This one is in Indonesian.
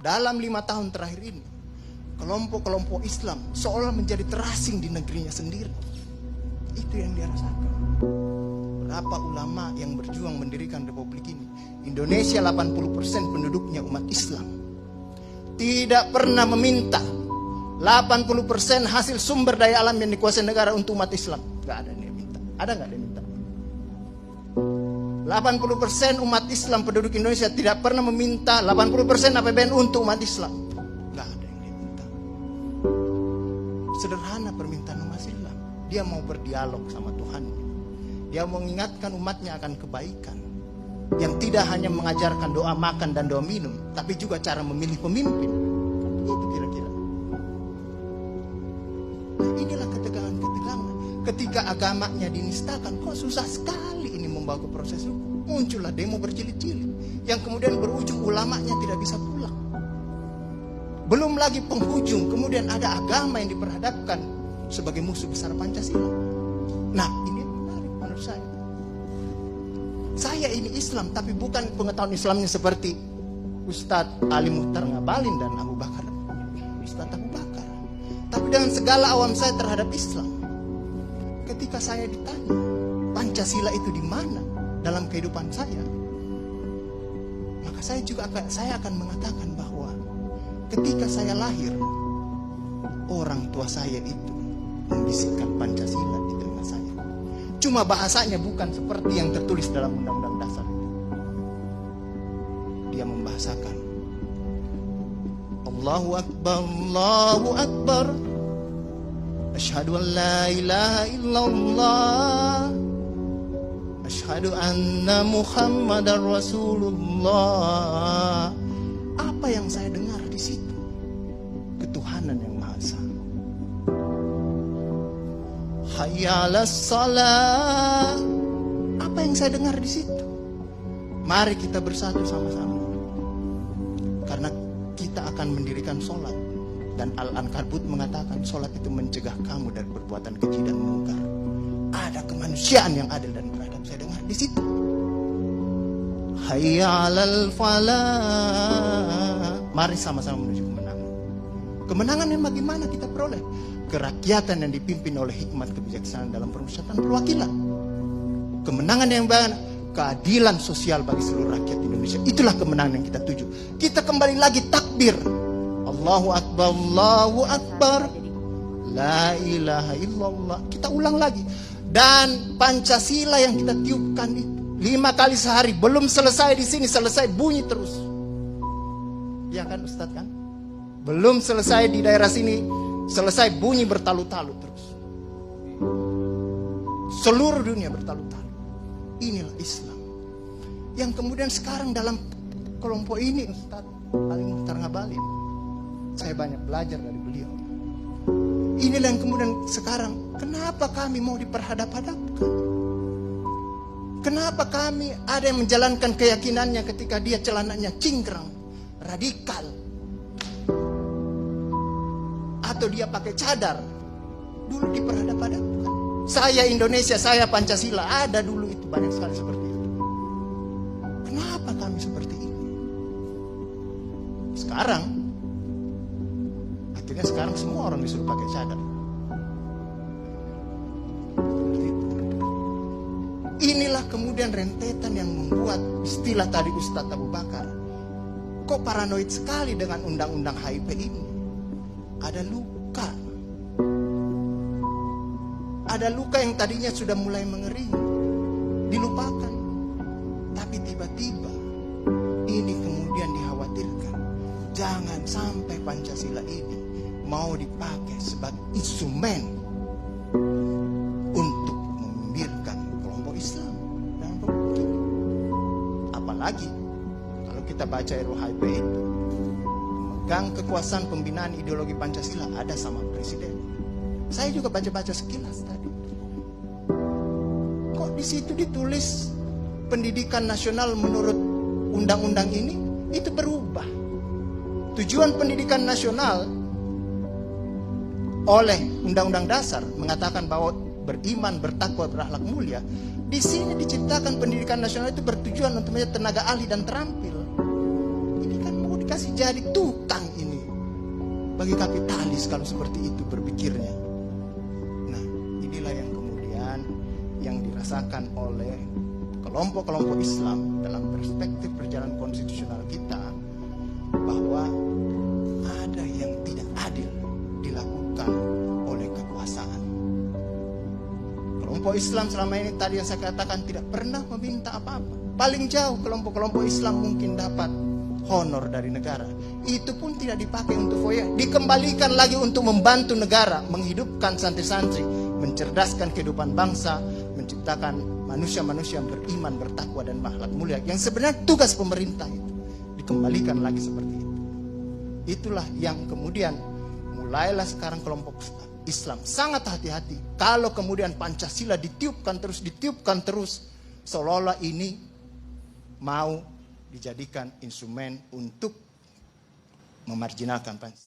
dalam 5 tahun terakhir ini, kelompok-kelompok Islam seolah menjadi terasing di negerinya sendiri. Itu yang dia rasakan. Berapa ulama yang berjuang mendirikan republik ini? Indonesia 80% penduduknya umat Islam. Tidak pernah meminta 80% hasil sumber daya alam yang dikuasai negara untuk umat Islam. Gak ada yang minta. Ada gak yang minta? 80% umat Islam penduduk Indonesia tidak pernah meminta 80% APBN untuk umat Islam. Gak ada yang dia minta. Sederhana permintaan umat Islam. Dia mau berdialog sama Tuhan. Dia mau mengingatkan umatnya akan kebaikan. Yang tidak hanya mengajarkan doa makan dan doa minum, tapi juga cara memilih pemimpin. Itu kira-kira. Nah, inilah ketegangan-ketegangan. Ketika agamanya dinistakan, kok susah sekali ini membawa ke proses hukum. Muncullah demo berjilid-jilid, yang kemudian berujung ulamanya tidak bisa pulang. Belum lagi penghujung, kemudian ada agama yang diperhadapkan sebagai musuh besar Pancasila. Nah, ini menarik menurut saya. Saya ini Islam, tapi bukan pengetahuan Islamnya seperti Ustadz Ali Muhtar Ngabalin dan Abu Bakar, Ustadz Abu Bakar. Tapi dengan segala awam saya terhadap Islam, ketika saya ditanya Pancasila itu di mana dalam kehidupan saya, maka saya akan mengatakan bahwa ketika saya lahir, orang tua saya itu membisikkan Pancasila di telinga saya. Cuma bahasanya bukan seperti yang tertulis dalam Undang-Undang Dasar. Dia membahasakan Allahu Akbar, Allahu Akbar, asyhadu an la ilaha illallah, asyhadu anna Muhammadar Rasulullah. Apa yang saya dengar di situ? Ketuhanan yang Maha Esa. Hayya 'alas shalah. Apa yang saya dengar di situ? Mari kita bersatu sama-sama. Karena kita akan mendirikan sholat. Dan Al-Ankabut mengatakan sholat itu mencegah kamu dari perbuatan keji dan mungkar. Ada kemanusiaan yang adil dan beradab. Saya dengar di situ. Hayya 'alal falah. Mari sama-sama menuju kemenangan. Kemenangan yang bagaimana kita peroleh? Kerakyatan yang dipimpin oleh hikmat kebijaksanaan dalam permusyawaratan perwakilan. Kemenangan yang bagaimana? Keadilan sosial bagi seluruh rakyat Indonesia. Itulah kemenangan yang kita tuju. Kita kembali lagi takbir. Allahu Akbar, Allahu Akbar, la ilaha illallah. Kita ulang lagi. Dan Pancasila yang kita tiupkan itu 5 kali sehari. Belum selesai di sini, selesai bunyi terus. Ya kan Ustadz kan? Belum selesai di daerah sini, selesai bunyi bertalu-talu terus. Seluruh dunia bertalu-talu. Inilah Islam. Yang kemudian sekarang dalam kelompok ini Ustadz Ali Muhtar Ngabalin, saya banyak belajar dari beliau. Inilah yang kemudian sekarang, kenapa kami mau diperhadap-hadapkan? Kenapa kami ada yang menjalankan keyakinannya ketika dia celananya cingkrang, radikal, atau dia pakai cadar, dulu diperhadap-hadapkan. Saya Indonesia, saya Pancasila, ada dulu itu banyak sekali seperti itu. Kenapa kami seperti ini? Sekarang, akhirnya sekarang semua orang disuruh pakai cadar. Inilah kemudian rentetan yang membuat istilah tadi Ustadz Abu Bakar, kok paranoid sekali dengan undang-undang HIP ini. Ada luka. Ada luka yang tadinya sudah mulai mengering, dilupakan. Tapi tiba-tiba ini kemudian dikhawatirkan. Jangan sampai Pancasila ini mau dipakai sebagai instrumen untuk membibirkan kelompok Islam dan kelompok ini. Apalagi kalau kita baca RUHP itu, memegang kekuasaan pembinaan ideologi Pancasila ada sama presiden. Saya juga baca-baca sekilas tadi. Kok di situ ditulis pendidikan nasional menurut undang-undang ini itu berubah. Tujuan pendidikan nasional oleh Undang-Undang Dasar mengatakan bahwa beriman, bertakwa, berakhlak mulia. Di sini diciptakan pendidikan nasional itu bertujuan untuk menjadi tenaga ahli dan terampil. Ini kan mau dikasih jadi tukang ini bagi kapitalis kalau seperti itu berpikirnya. Nah, inilah yang kemudian yang dirasakan oleh kelompok-kelompok Islam dalam perspektif perjalanan konstitusional kita, bahwa ada yang tidak adil dilakukan oleh kekuasaan. Kelompok Islam selama ini tadi yang saya katakan tidak pernah meminta apa-apa. Paling jauh kelompok-kelompok Islam mungkin dapat honor dari negara. Itu pun tidak dipakai untuk foya, dikembalikan lagi untuk membantu negara menghidupkan santri-santri, mencerdaskan kehidupan bangsa, menciptakan manusia-manusia yang beriman, bertakwa dan akhlak mulia, yang sebenarnya tugas pemerintah itu dikembalikan lagi seperti itu. Itulah yang kemudian mulailah sekarang kelompok Islam sangat hati-hati kalau kemudian Pancasila ditiupkan terus, seolah-olah ini mau dijadikan instrumen untuk memarjinalkan Pancasila.